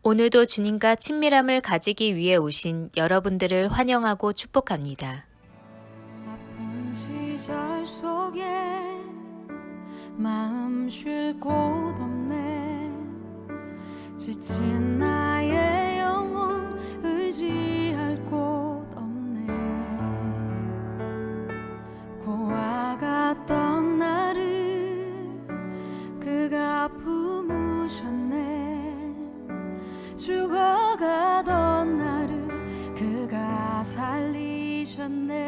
오늘도 주님과 친밀함을 가지기 위해 오신 여러분들을 환영하고 축복합니다. 아픈 시절 속에 마음 쉴 곳 없네. 지친 나의 영혼 의지할 곳 없네. 고아갔던 나를 그가 품으셨네. 죽어가던 나를 그가 살리셨네.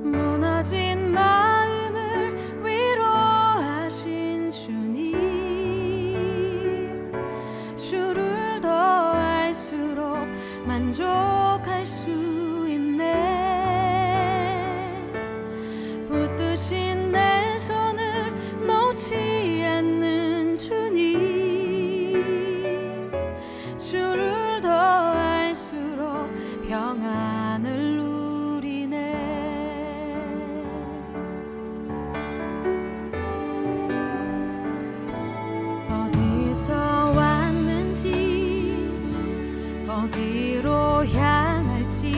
무너진 마음을 위로하신 주님, 주를 더 알수록 만족할 수 있네. 붙드신 내 손을 놓지 않는 주님, 주를 더 알수록 평안을 누리네. 어디서 왔는지 어디로 향할지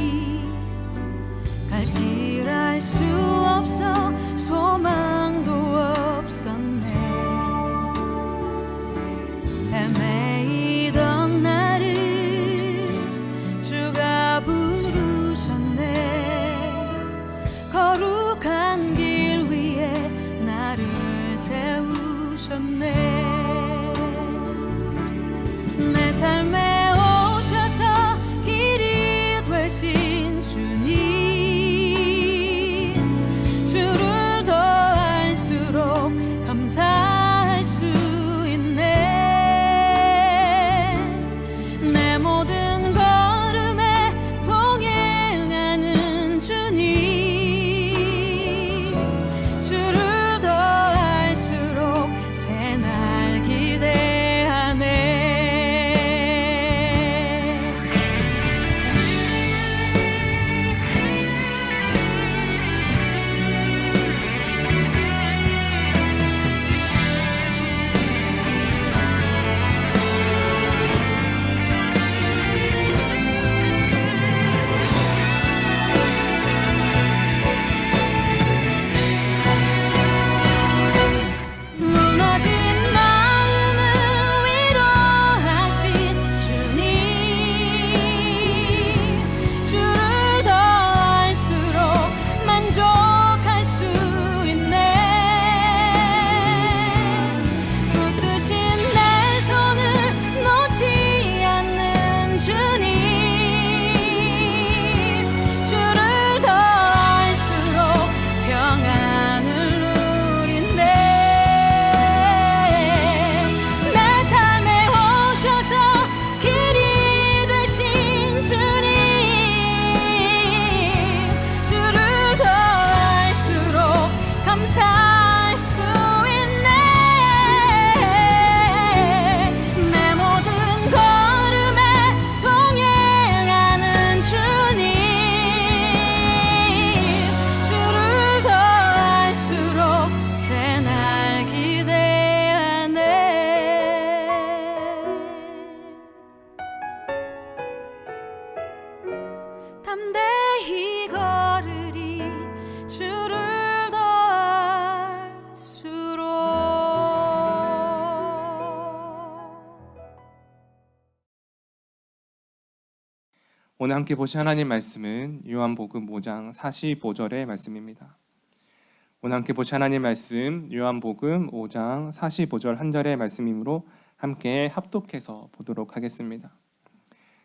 갈 길 알 수 없어 소망도 없었네. 헤매이던 나를 주가 부르셨네. 거룩한 길 위에 나를 세우셨네. 내 삶에 오셔서 길이 되신 주님, 주를 더 알수록 감사할 수 있네. 내 모든 걸음에 동행하는 주님, 주를 더 알수록 새날 기대하네. 무너진 마음을 위로하신 주님, 주를 더 알수록 만족할 수 있네. 붙드신 내 손을 놓지 않는 주님, 주를 더 알수록 평안을 누린네. 내 삶에 오셔서 길이 되신 주님, 주를 더 알수록 감사할 수 있네. 내 모든 걸음에 동행하는 주님, 주를 더 알수록 새날 기대하네. 담대히 걸으리 주를 더 알수록. 오늘 함께 보실 하나님 말씀은 요한복음 5장 45절의 말씀입니다. 오늘 함께 보실 하나님 말씀 요한복음 5장 45절 한 절의 말씀이므로 함께 합독해서 보도록 하겠습니다.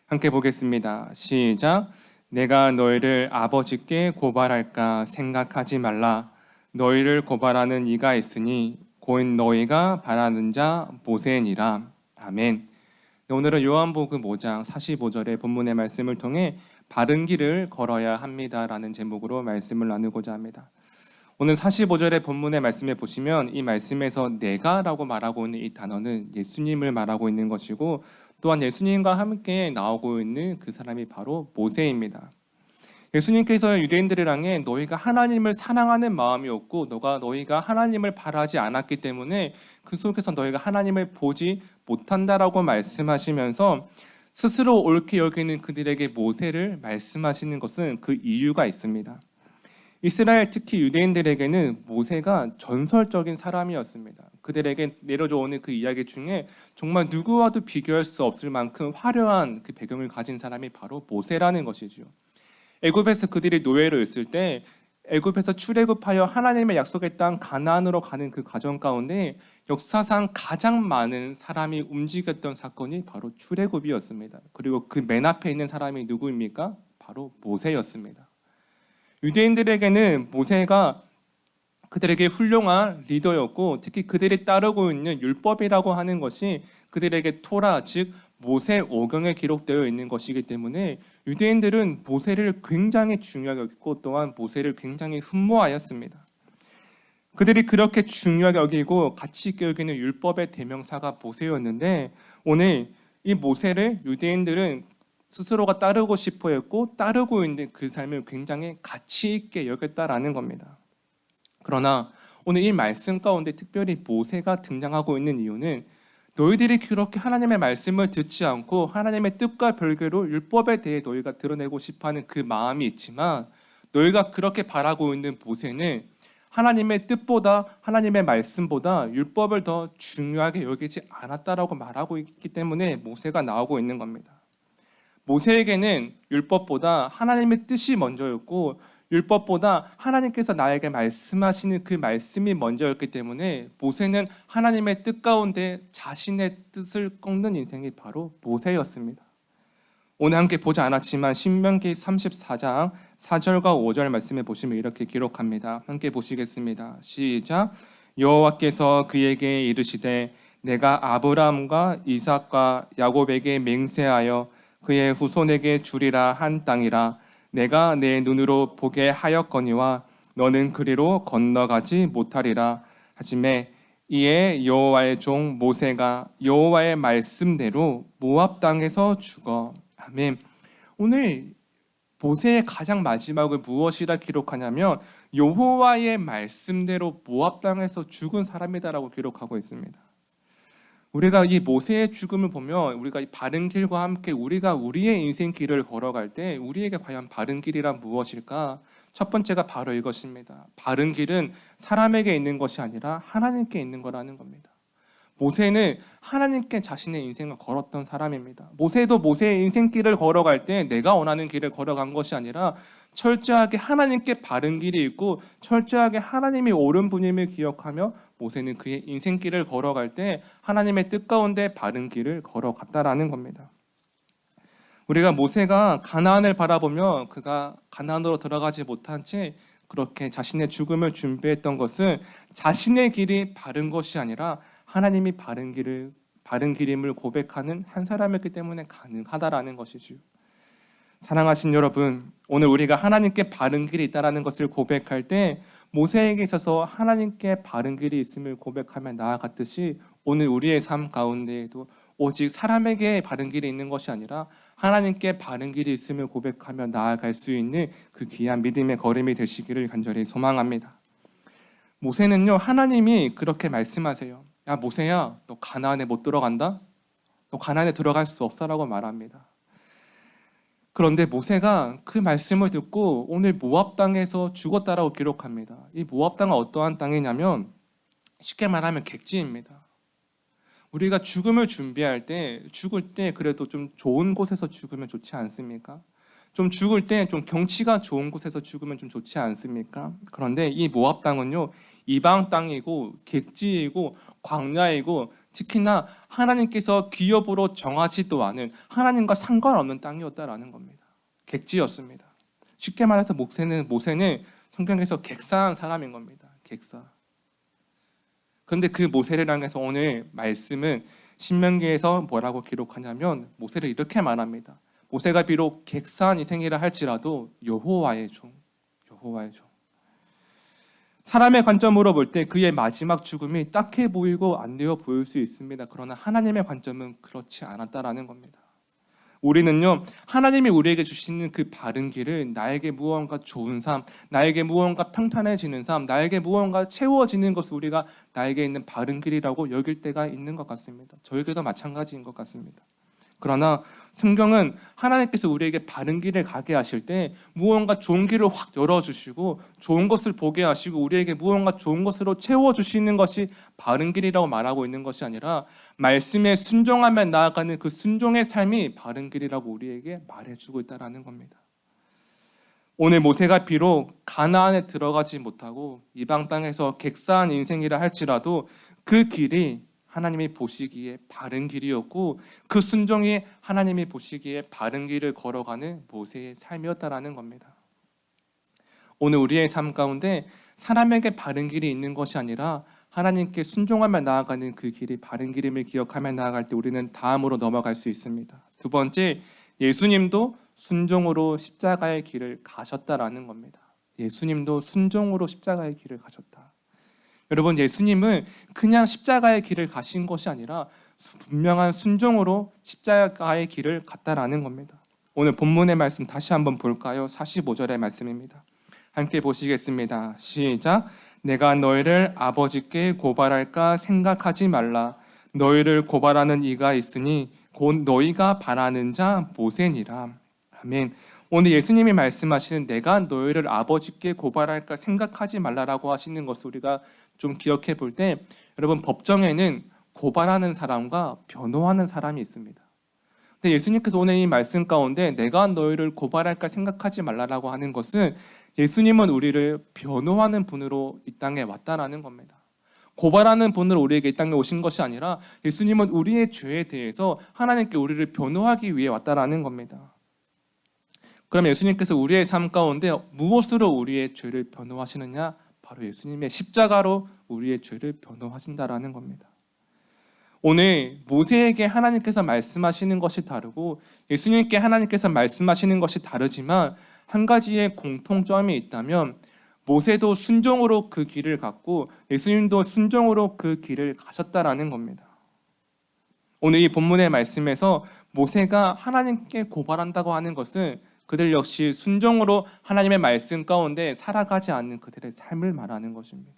함께 보겠습니다. 시작. 내가 너희를 아버지께 고발할까 생각하지 말라. 너희를 고발하는 이가 있으니 곧 너희가 바라는 자 모세니라. 아멘. 오늘은 요한복음 5장 45절의 본문의 말씀을 통해 바른 길을 걸어야 합니다라는 제목으로 말씀을 나누고자 합니다. 오늘 45절의 본문의 말씀에 보시면 이 말씀에서 내가라고 말하고 있는 이 단어는 예수님을 말하고 있는 것이고, 또한 예수님과 함께 나오고 있는 그 사람이 바로 모세입니다. 예수님께서 유대인들을 향해 너희가 하나님을 사랑하는 마음이었고 너희가 하나님을 바라지 않았기 때문에 그 속에서 너희가 하나님을 보지 못한다라고 말씀하시면서 스스로 옳게 여기는 그들에게 모세를 말씀하시는 것은 그 이유가 있습니다. 이스라엘 특히 유대인들에게는 모세가 전설적인 사람이었습니다. 그들에게 내려져 오는 그 이야기 중에 정말 누구와도 비교할 수 없을 만큼 화려한 그 배경을 가진 사람이 바로 모세라는 것이죠. 애굽에서 그들이 노예로 있을 때 애굽에서 출애굽하여 하나님의 약속의 땅 가나안으로 가는 그 과정 가운데 역사상 가장 많은 사람이 움직였던 사건이 바로 출애굽이었습니다. 그리고 그 맨 앞에 있는 사람이 누구입니까? 바로 모세였습니다. 유대인들에게는 모세가 그들에게 훌륭한 리더였고 특히 그들이 따르고 있는 율법이라고 하는 것이 그들에게 토라 즉 모세 오경에 기록되어 있는 것이기 때문에 유대인들은 모세를 굉장히 중요하게 여기고 또한 모세를 굉장히 흠모하였습니다. 그들이 그렇게 중요하게 여기고 가치 있게 여기는 율법의 대명사가 모세였는데 오늘 이 모세를 유대인들은 스스로가 따르고 싶어 했고 따르고 있는 그 삶을 굉장히 가치 있게 여겼다라는 겁니다. 그러나 오늘 이 말씀 가운데 특별히 모세가 등장하고 있는 이유는 너희들이 그렇게 하나님의 말씀을 듣지 않고 하나님의 뜻과 별개로 율법에 대해 너희가 드러내고 싶어하는 그 마음이 있지만 너희가 그렇게 바라고 있는 모세는 하나님의 뜻보다 하나님의 말씀보다 율법을 더 중요하게 여기지 않았다라고 말하고 있기 때문에 모세가 나오고 있는 겁니다. 모세에게는 율법보다 하나님의 뜻이 먼저였고 율법보다 하나님께서 나에게 말씀하시는 그 말씀이 먼저였기 때문에 모세는 하나님의 뜻 가운데 자신의 뜻을 꺾는 인생이 바로 모세였습니다. 오늘 함께 보지 않았지만 신명기 34장 4절과 5절 말씀에 보시면 이렇게 기록합니다. 함께 보시겠습니다. 시작. 여호와께서 그에게 이르시되 내가 아브라함과 이삭과 야곱에게 맹세하여 그의 후손에게 주리라 한 땅이라 내가 내 눈으로 보게 하였거니와 너는 그리로 건너가지 못하리라 하시매 이에 여호와의 종 모세가 여호와의 말씀대로 모압 땅에서 죽어. 아멘. 오늘 모세의 가장 마지막을 무엇이라 기록하냐면 여호와의 말씀대로 모압 땅에서 죽은 사람이다라고 기록하고 있습니다. 우리가 이 모세의 죽음을 보면 우리가 이 바른 길과 함께 우리가 우리의 인생 길을 걸어갈 때 우리에게 과연 바른 길이란 무엇일까? 첫 번째가 바로 이것입니다. 바른 길은 사람에게 있는 것이 아니라 하나님께 있는 거라는 겁니다. 모세는 하나님께 자신의 인생을 걸었던 사람입니다. 모세도 모세의 인생길을 걸어갈 때 내가 원하는 길을 걸어간 것이 아니라 철저하게 하나님께 바른 길이 있고 철저하게 하나님이 옳은 분임을 기억하며 모세는 그의 인생길을 걸어갈 때 하나님의 뜻 가운데 바른 길을 걸어갔다라는 겁니다. 우리가 모세가 가나안을 바라보며 그가 가나안으로 들어가지 못한 채 그렇게 자신의 죽음을 준비했던 것은 자신의 길이 바른 것이 아니라 하나님이 바른 길임을 고백하는 한 사람이기 때문에 가능하다라는 것이죠. 사랑하신 여러분, 오늘 우리가 하나님께 바른 길이 있다라는 것을 고백할 때 모세에게 있어서 하나님께 바른 길이 있음을 고백하며 나아갔듯이 오늘 우리의 삶 가운데에도 오직 사람에게 바른 길이 있는 것이 아니라 하나님께 바른 길이 있음을 고백하며 나아갈 수 있는 그 귀한 믿음의 걸음이 되시기를 간절히 소망합니다. 모세는요, 하나님이 그렇게 말씀하세요. 야 모세야, 너 가나안에 못 들어간다? 너 가나안에 들어갈 수 없어라고 말합니다. 그런데 모세가 그 말씀을 듣고 오늘 모압 땅에서 죽었다라고 기록합니다. 이 모압 땅은 어떠한 땅이냐면 쉽게 말하면 객지입니다. 우리가 죽음을 준비할 때 죽을 때 그래도 좀 좋은 곳에서 죽으면 좋지 않습니까? 좀 죽을 때 좀 경치가 좋은 곳에서 죽으면 좀 좋지 않습니까? 그런데 이 모압 땅은요, 이방 땅이고 객지이고 광야이고 특히나 하나님께서 기업으로 정하지도 않은 하나님과 상관없는 땅이었다라는 겁니다. 객지였습니다. 쉽게 말해서 모세는 성경에서 객사한 사람인 겁니다. 객사. 그런데 그 모세를 향해서 오늘 말씀은 신명기에서 뭐라고 기록하냐면 모세를 이렇게 말합니다. 모세가 비록 객사한 인생이라 할지라도 여호와의 종. 사람의 관점으로 볼 때 그의 마지막 죽음이 딱해 보이고 안 되어 보일 수 있습니다. 그러나 하나님의 관점은 그렇지 않았다라는 겁니다. 우리는요, 하나님이 우리에게 주시는 그 바른 길을 나에게 무언가 좋은 삶, 나에게 무언가 평탄해지는 삶, 나에게 무언가 채워지는 것을 우리가 나에게 있는 바른 길이라고 여길 때가 있는 것 같습니다. 저에게도 마찬가지인 것 같습니다. 그러나 성경은 하나님께서 우리에게 바른 길을 가게 하실 때 무언가 좋은 길을 확 열어주시고 좋은 것을 보게 하시고 우리에게 무언가 좋은 것으로 채워주시는 것이 바른 길이라고 말하고 있는 것이 아니라 말씀에 순종하며 나아가는 그 순종의 삶이 바른 길이라고 우리에게 말해주고 있다는 겁니다. 오늘 모세가 비록 가나안에 들어가지 못하고 이방 땅에서 객사한 인생이라 할지라도 그 길이 하나님이 보시기에 바른 길이었고 그 순종이 하나님이 보시기에 바른 길을 걸어가는 모세의 삶이었다라는 겁니다. 오늘 우리의 삶 가운데 사람에게 바른 길이 있는 것이 아니라 하나님께 순종하며 나아가는 그 길이 바른 길임을 기억하며 나아갈 때 우리는 다음으로 넘어갈 수 있습니다. 두 번째, 예수님도 순종으로 십자가의 길을 가셨다라는 겁니다. 예수님도 순종으로 십자가의 길을 가셨다. 여러분, 예수님은 그냥 십자가의 길을 가신 것이 아니라 분명한 순종으로 십자가의 길을 갔다라는 겁니다. 오늘 본문의 말씀 다시 한번 볼까요? 45절의 말씀입니다. 함께 보시겠습니다. 시작. 내가 너희를 아버지께 고발할까 생각하지 말라. 너희를 고발하는 이가 있으니 곧 너희가 바라는 자 모세니라. 아멘. 오늘 예수님이 말씀하시는 내가 너희를 아버지께 고발할까 생각하지 말라라고 하시는 것을 우리가 좀 기억해 볼 때 여러분, 법정에는 고발하는 사람과 변호하는 사람이 있습니다. 근데 예수님께서 오늘 이 말씀 가운데 내가 너희를 고발할까 생각하지 말라라고 하는 것은 예수님은 우리를 변호하는 분으로 이 땅에 왔다라는 겁니다. 고발하는 분으로 우리에게 이 땅에 오신 것이 아니라 예수님은 우리의 죄에 대해서 하나님께 우리를 변호하기 위해 왔다라는 겁니다. 그럼 예수님께서 우리의 삶 가운데 무엇으로 우리의 죄를 변호하시느냐? 바로 예수님의 십자가로 우리의 죄를 변호하신다라는 겁니다. 오늘 모세에게 하나님께서 말씀하시는 것이 다르고 예수님께 하나님께서 말씀하시는 것이 다르지만 한 가지의 공통점이 있다면 모세도 순종으로 그 길을 갔고 예수님도 순종으로 그 길을 가셨다라는 겁니다. 오늘 이 본문의 말씀에서 모세가 하나님께 고발한다고 하는 것은 그들 역시 순종으로 하나님의 말씀 가운데 살아가지 않는 그들의 삶을 말하는 것입니다.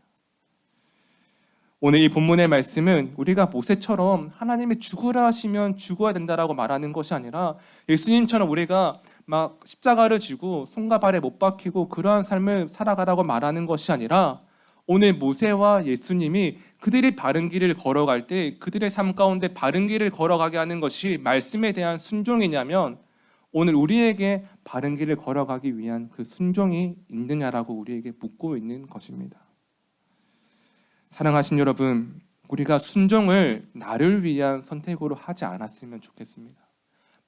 오늘 이 본문의 말씀은 우리가 모세처럼 하나님이 죽으라 하시면 죽어야 된다라고 말하는 것이 아니라 예수님처럼 우리가 막 십자가를 지고 손과 발에 못 박히고 그러한 삶을 살아가라고 말하는 것이 아니라 오늘 모세와 예수님이 그들이 바른 길을 걸어갈 때 그들의 삶 가운데 바른 길을 걸어가게 하는 것이 말씀에 대한 순종이냐면 오늘 우리에게 바른 길을 걸어가기 위한 그 순종이 있느냐라고 우리에게 묻고 있는 것입니다. 사랑하신 여러분, 우리가 순종을 나를 위한 선택으로 하지 않았으면 좋겠습니다.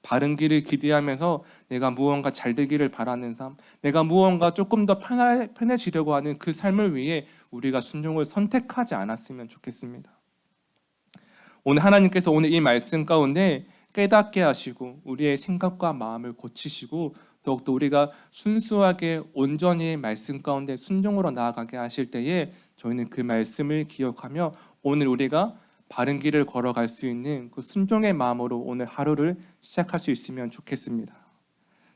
바른 길을 기대하면서 내가 무언가 잘 되기를 바라는 삶, 내가 무언가 조금 더 편해지려고 하는 그 삶을 위해 우리가 순종을 선택하지 않았으면 좋겠습니다. 오늘 하나님께서 오늘 이 말씀 가운데 깨닫게 하시고 우리의 생각과 마음을 고치시고 더욱더 우리가 순수하게 온전히 말씀 가운데 순종으로 나아가게 하실 때에 저희는 그 말씀을 기억하며 오늘 우리가 바른 길을 걸어갈 수 있는 그 순종의 마음으로 오늘 하루를 시작할 수 있으면 좋겠습니다.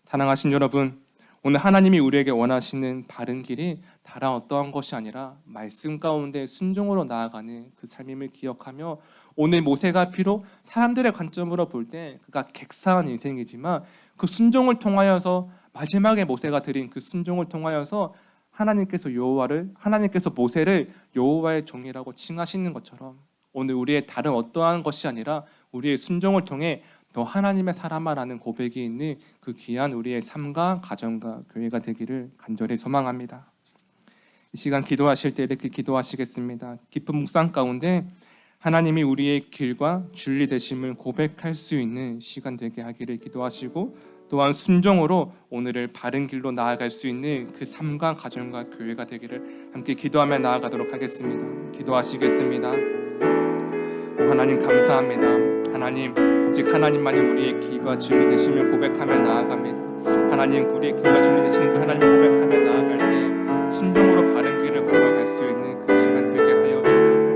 사랑하신 여러분, 오늘 하나님이 우리에게 원하시는 바른 길이 다른 어떠한 것이 아니라 말씀 가운데 순종으로 나아가는 그 삶임을 기억하며 오늘 모세가 비록 사람들의 관점으로 볼 때 그가 객사한 인생이지만 그 순종을 통하여서 마지막에 모세가 드린 그 순종을 통하여서 하나님께서 모세를 여호와의 종이라고 칭하시는 것처럼 오늘 우리의 다른 어떠한 것이 아니라 우리의 순종을 통해 더 하나님의 사람아라는 고백이 있는 그 귀한 우리의 삶과 가정과 교회가 되기를 간절히 소망합니다. 이 시간 기도하실 때 이렇게 기도하시겠습니다. 깊은 묵상 가운데 하나님이 우리의 길과 진리 되심을 고백할 수 있는 시간 되게 하기를 기도하시고 또한 순종으로 오늘을 바른 길로 나아갈 수 있는 그 삶과 가정과 교회가 되기를 함께 기도하며 나아가도록 하겠습니다. 기도하시겠습니다. 하나님 감사합니다. 하나님 오직 하나님만이 우리의 길과 진리 되시며 고백하며 나아갑니다. 하나님 우리의 길과 진리 되시는 그 하나님을 고백하며 나아갈 때 순종으로 바른 길을 걸어갈 수 있는 그 시간 되게 하여 주옵소서.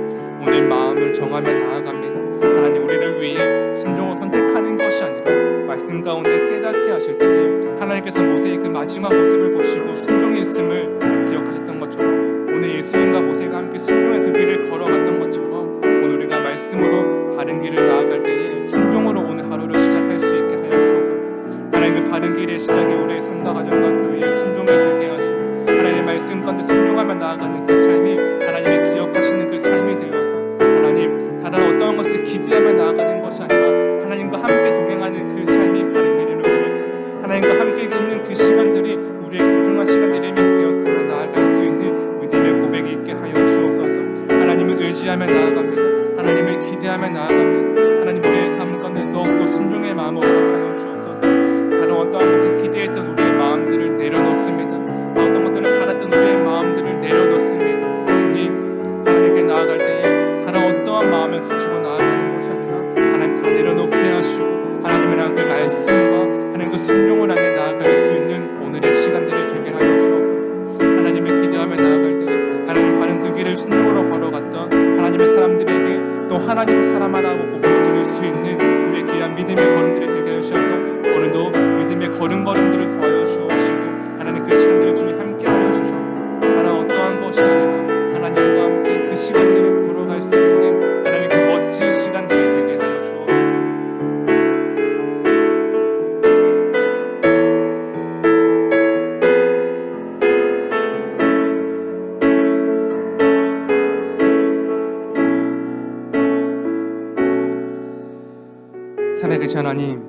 오늘 마음을 정하며 나아갑니다. 하나님 우리를 위해 순종을 선택하는 것이 아니라 말씀 말씀 가운데 깨닫게 하실 때에 하나님께서 모세의 그 마지막 모습을 보시고 순종의 있음을 기억하셨던 것처럼 오늘 예수님과 모세가 함께 순종의 그 길을 걸어갔던 것처럼 오늘 우리가 말씀으로 바른 길을 나아갈 때에 순종으로 오늘 하루를 시작할 수 있게 하여 주옵소서. 하나님 그 바른 길의 시작이 우리의 삶과 가정과 교회의 순종이 되게 하시고 하나님의 말씀 가운데 순종하며 나아가는 그 삶이 하나님이 기억하시는 그 삶이 되어서 하나님 다른 어떠한 것을 기대하며 나아가는 것이 아니라 하나님과 함께 동행하는 그 삶이 바른 길임을 고백하고 하나님과 함께 있는 그 시간들이 우리의 소중한 시간들임을 기억하며 나아갈 수 있는 믿음의 고백이 있게 하여 주옵소서. 하나님을 의지하며 나아갑니다. 하나님을 기대하며 나아갑니다. 하나님 우리의 삶 가운데 더욱더 순종의 마음을 허락하여 주옵소서. 다른 어떠한 것을 기대했던 우리의 마음들을 내려놓습니다. 어떤 것들을 바랐던 우리의 마음들을 내려놓습니다. 주님 하나님께 나아갈 때에 다른 어떠한 마음을 가지고 나아가는 것이 아니라 하나님 다 내려놓게 하시고 하나님을 향한 그 말씀과 하나님 그 순종을 향해 나아갈 수 있는 오늘의 시간들이 되게 하여 주옵소서. 하나님을 기대하며 나아갈 때에 하나님 바른 그 길을 순종으로 걸어갔던 하나님의 사람들에게 또 하나님을 사랑하라고 고백을 드릴 수 있는 우리의 귀한 믿음의 걸음들이 되게 하여 주셔서 오늘도 믿음의 걸음들을 더하여 주옵시고 하나님 그 시간들을 주님 함께 하여 주셔서 다른 어떠한 것이 아니라 하나님과 함께 그 시간들을 걸어갈 수 있는 하나님 그 멋진 시간들이 되게 하여 주옵소서. 살아계신 하나님,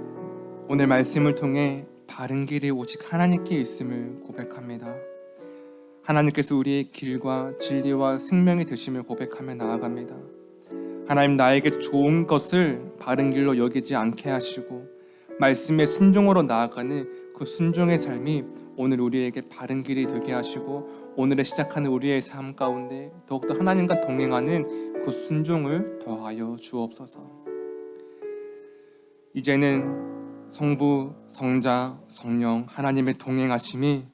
오늘 말씀을 통해 바른 길이 오직 하나님께 있음을 고백합니다. 하나님께서 우리의 길과 진리와 생명이 되심을 고백하며 나아갑니다. 하나님 나에게 좋은 것을 바른 길로 여기지 않게 하시고 말씀의 순종으로 나아가는 그 순종의 삶이 오늘 우리에게 바른 길이 되게 하시고 오늘에 시작하는 우리의 삶 가운데 더욱더 하나님과 동행하는 그 순종을 더하여 주옵소서. 이제는 성부, 성자, 성령 하나님의 동행하심이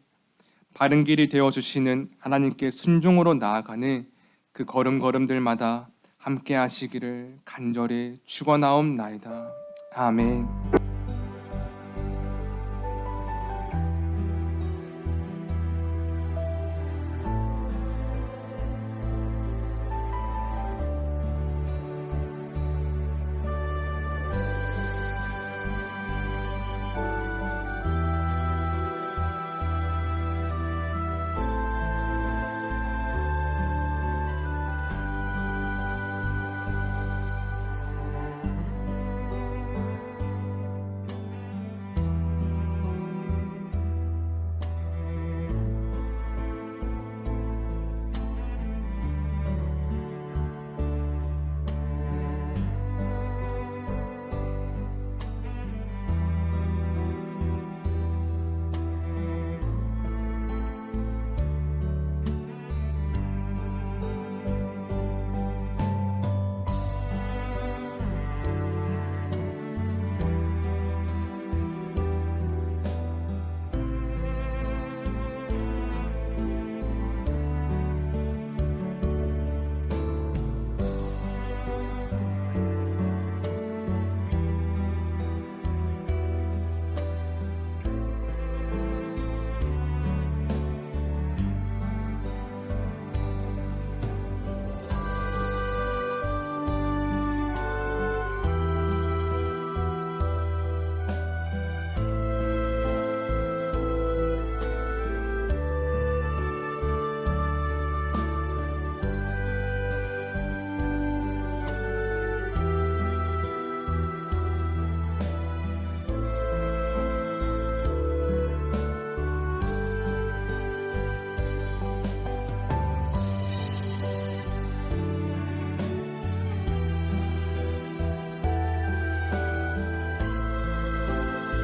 바른 길이 되어주시는 하나님께 순종으로 나아가는 그 걸음걸음들마다 함께 하시기를 간절히 축원하옵나이다. 아멘.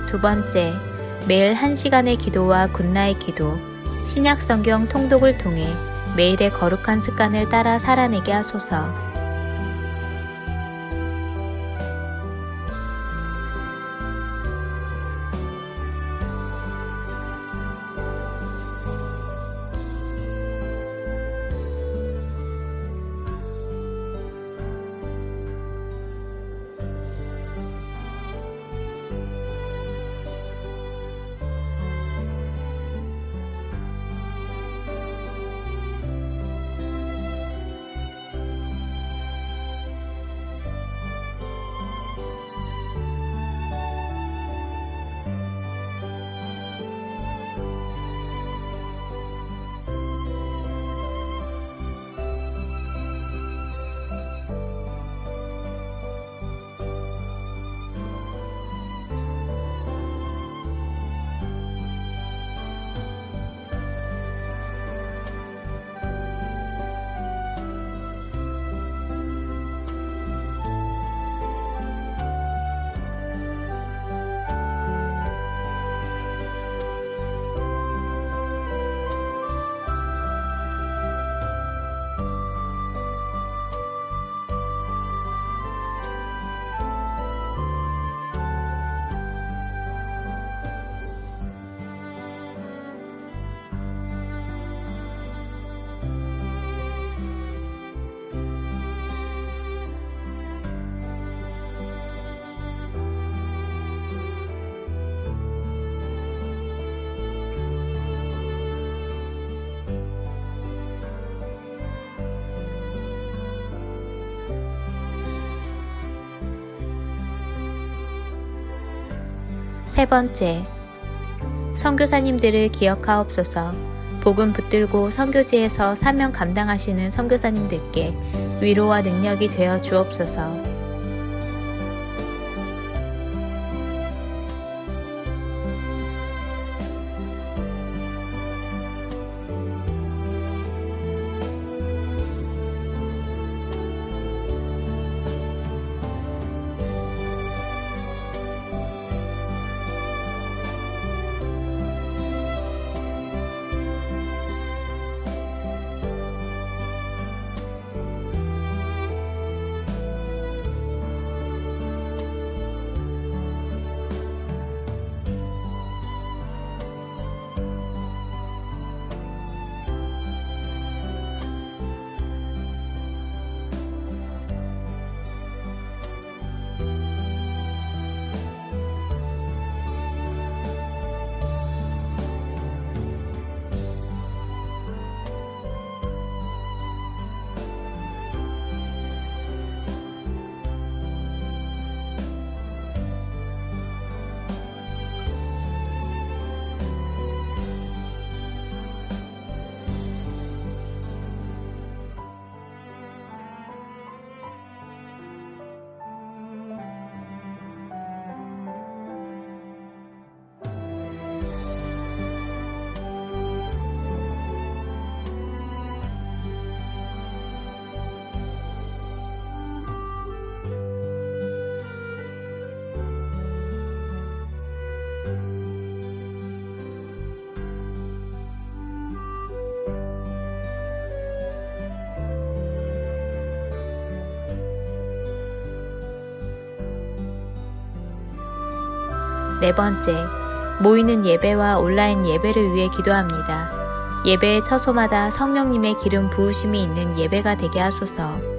두 번째, 매일 1시간의 기도와 굿나잇 기도, 신약 성경 통독을 통해 매일의 거룩한 습관을 따라 살아내게 하소서. 세 번째, 선교사님들을 기억하옵소서. 복음 붙들고 선교지에서 사명 감당하시는 선교사님들께 위로와 능력이 되어 주옵소서. 네 번째, 모이는 예배와 온라인 예배를 위해 기도합니다. 예배의 처소마다 성령님의 기름 부으심이 있는 예배가 되게 하소서.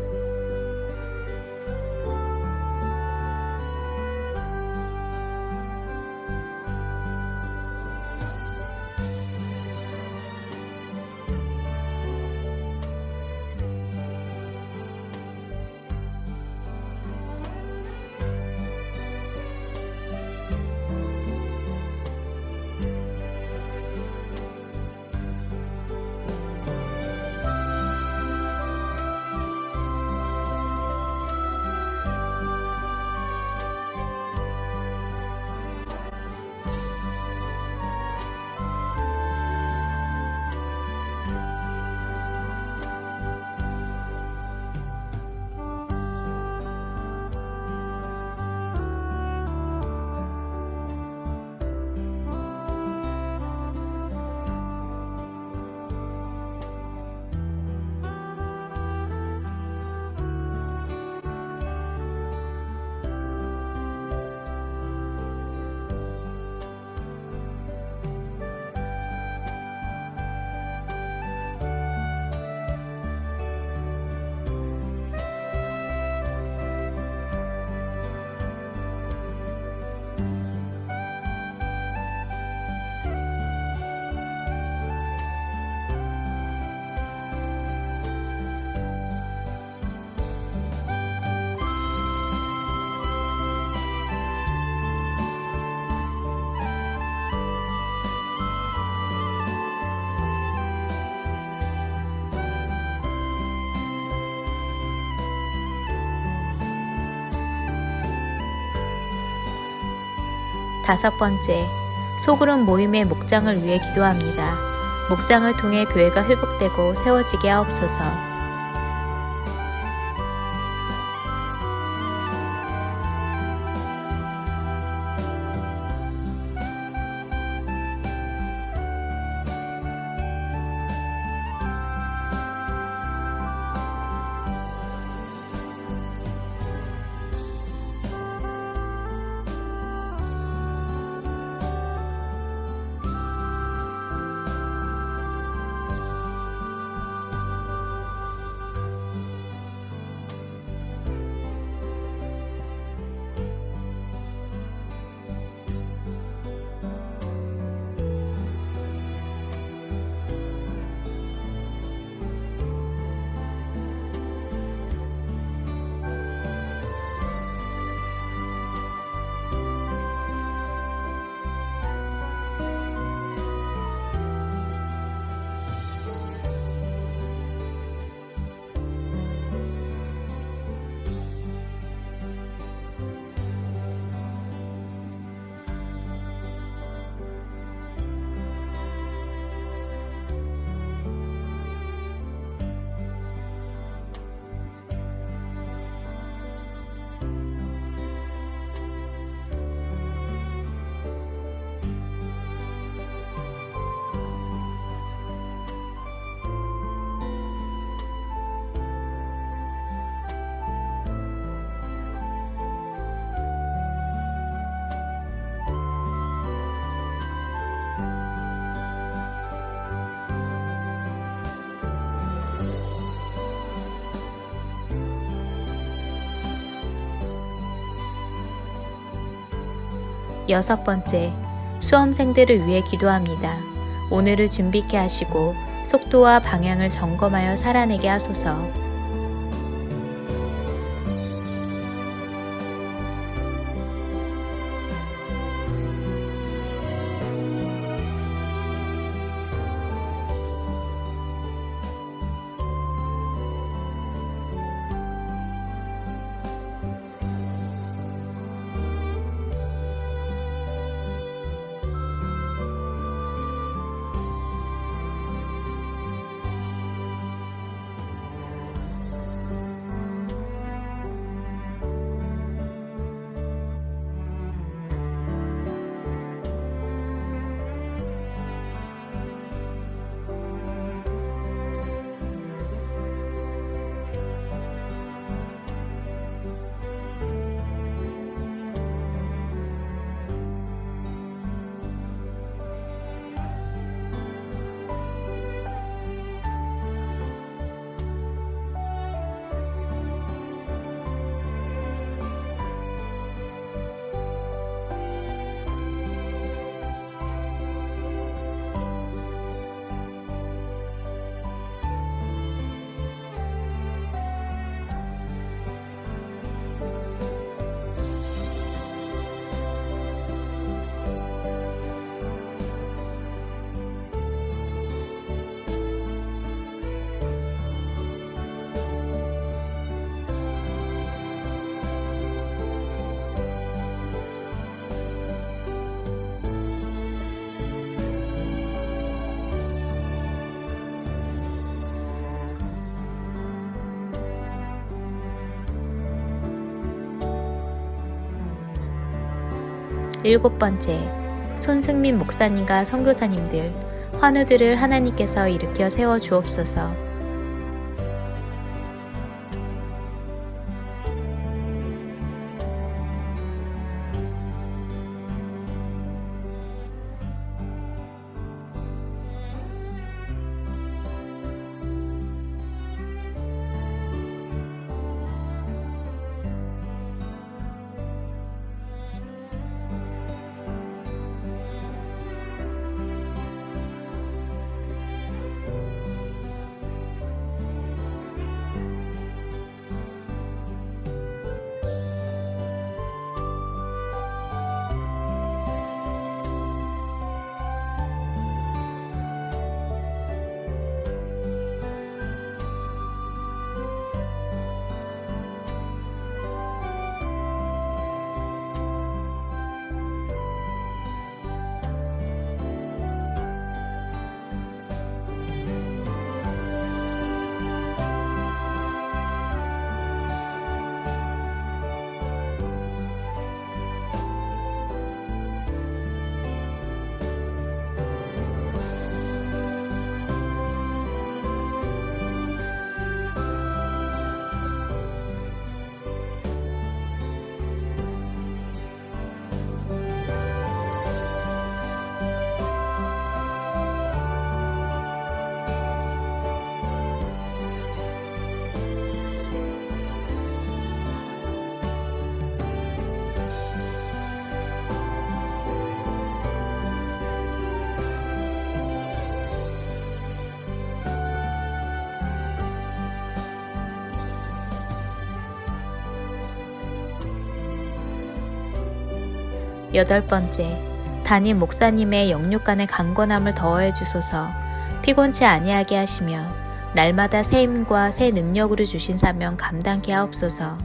다섯 번째, 소그룹 모임의 목장을 위해 기도합니다. 목장을 통해 교회가 회복되고 세워지게 하옵소서. 6번째, 수험생들을 위해 기도합니다. 오늘을 준비케 하시고 속도와 방향을 점검하여 살아내게 하소서. 일곱 번째, 손승민 목사님과 선교사님들, 환우들을 하나님께서 일으켜 세워 주옵소서. 여덟 번째, 담임 목사님의 영육간의 강건함을 더해 주소서. 피곤치 아니하게 하시며 날마다 새 힘과 새 능력으로 주신 사명 감당케 하옵소서.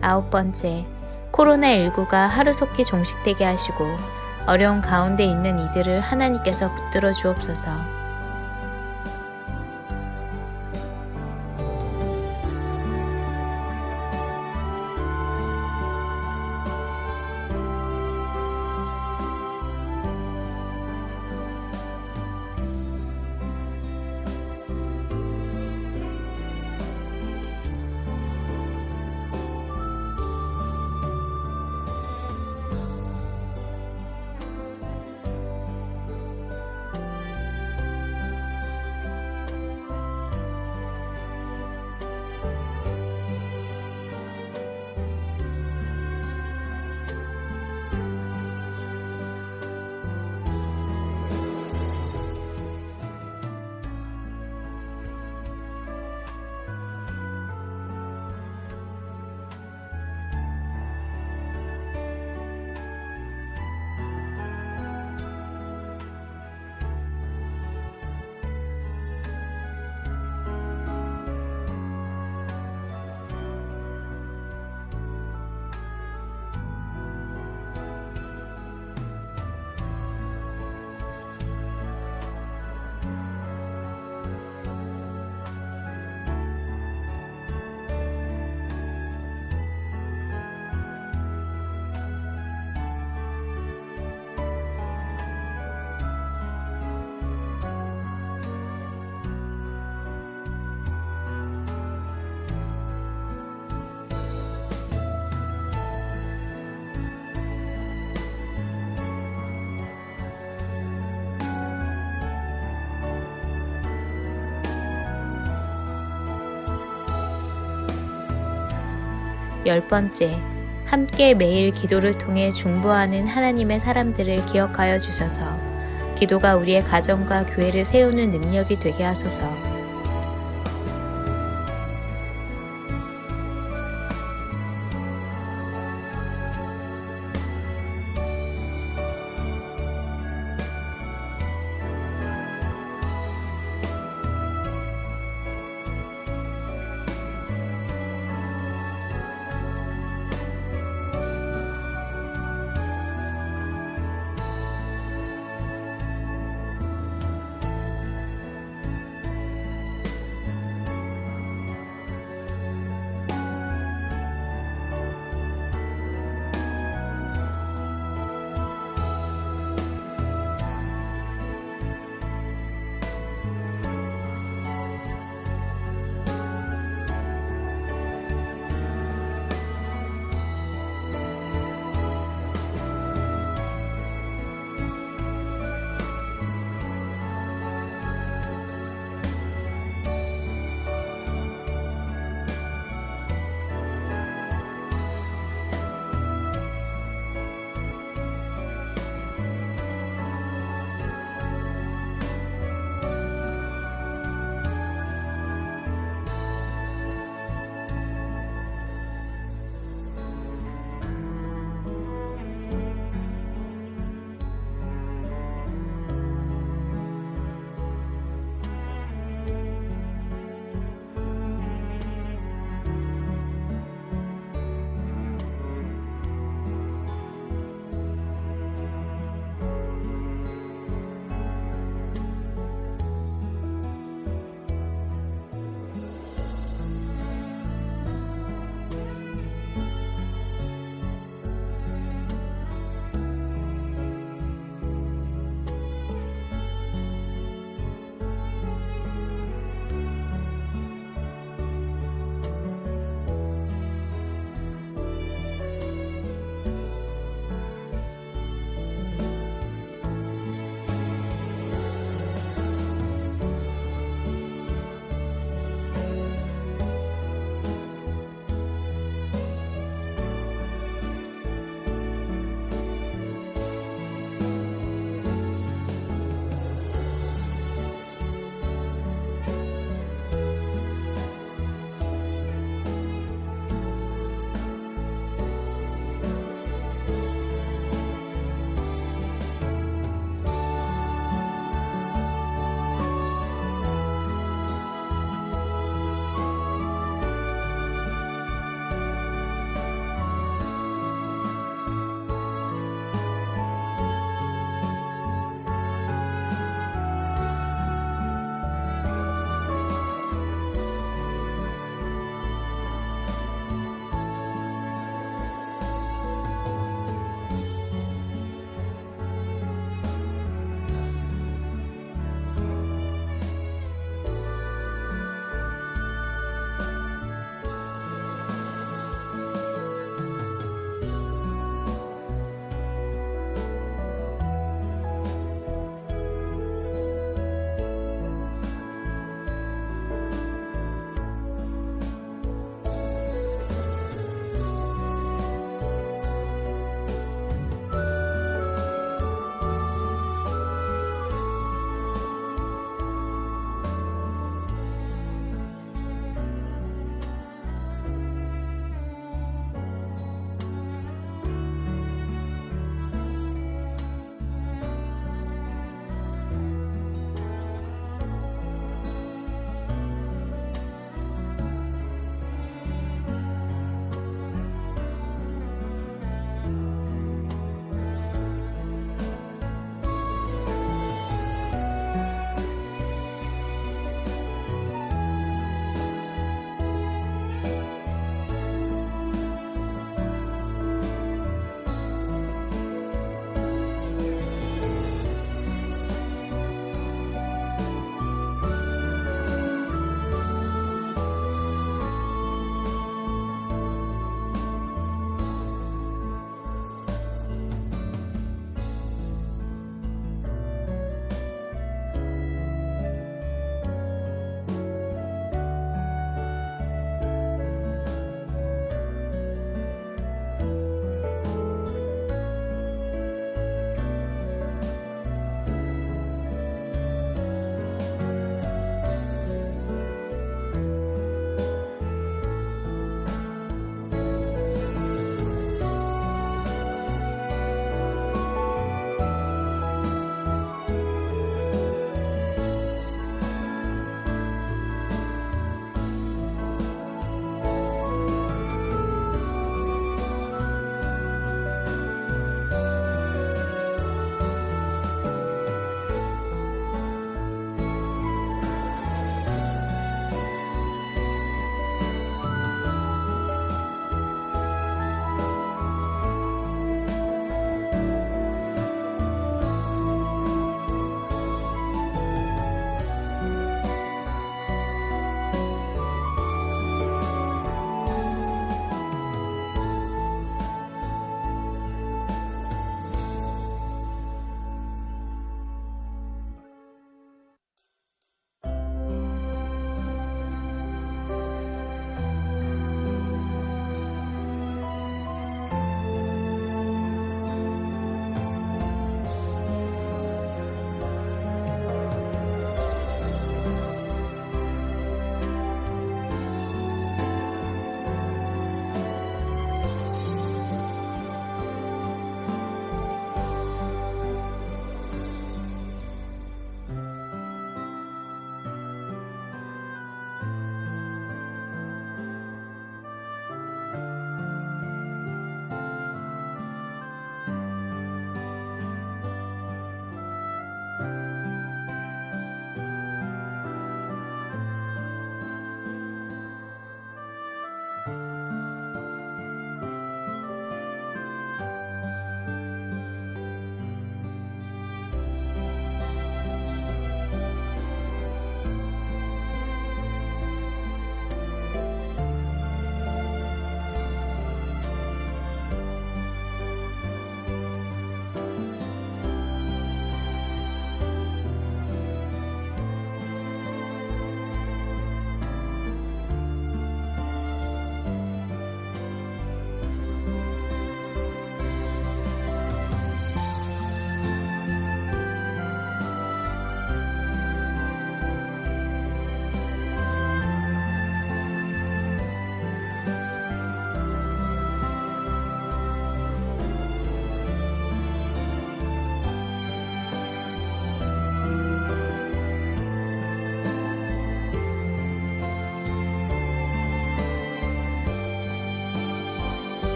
9번째, 코로나19가 하루속히 종식되게 하시고 어려운 가운데 있는 이들을 하나님께서 붙들어 주옵소서. 열 번째, 함께 매일 기도를 통해 중보하는 하나님의 사람들을 기억하여 주셔서 기도가 우리의 가정과 교회를 세우는 능력이 되게 하소서.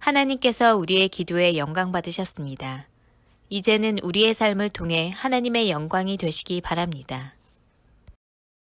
하나님께서 우리의 기도에 영광 받으셨습니다. 이제는 우리의 삶을 통해 하나님의 영광이 되시기 바랍니다.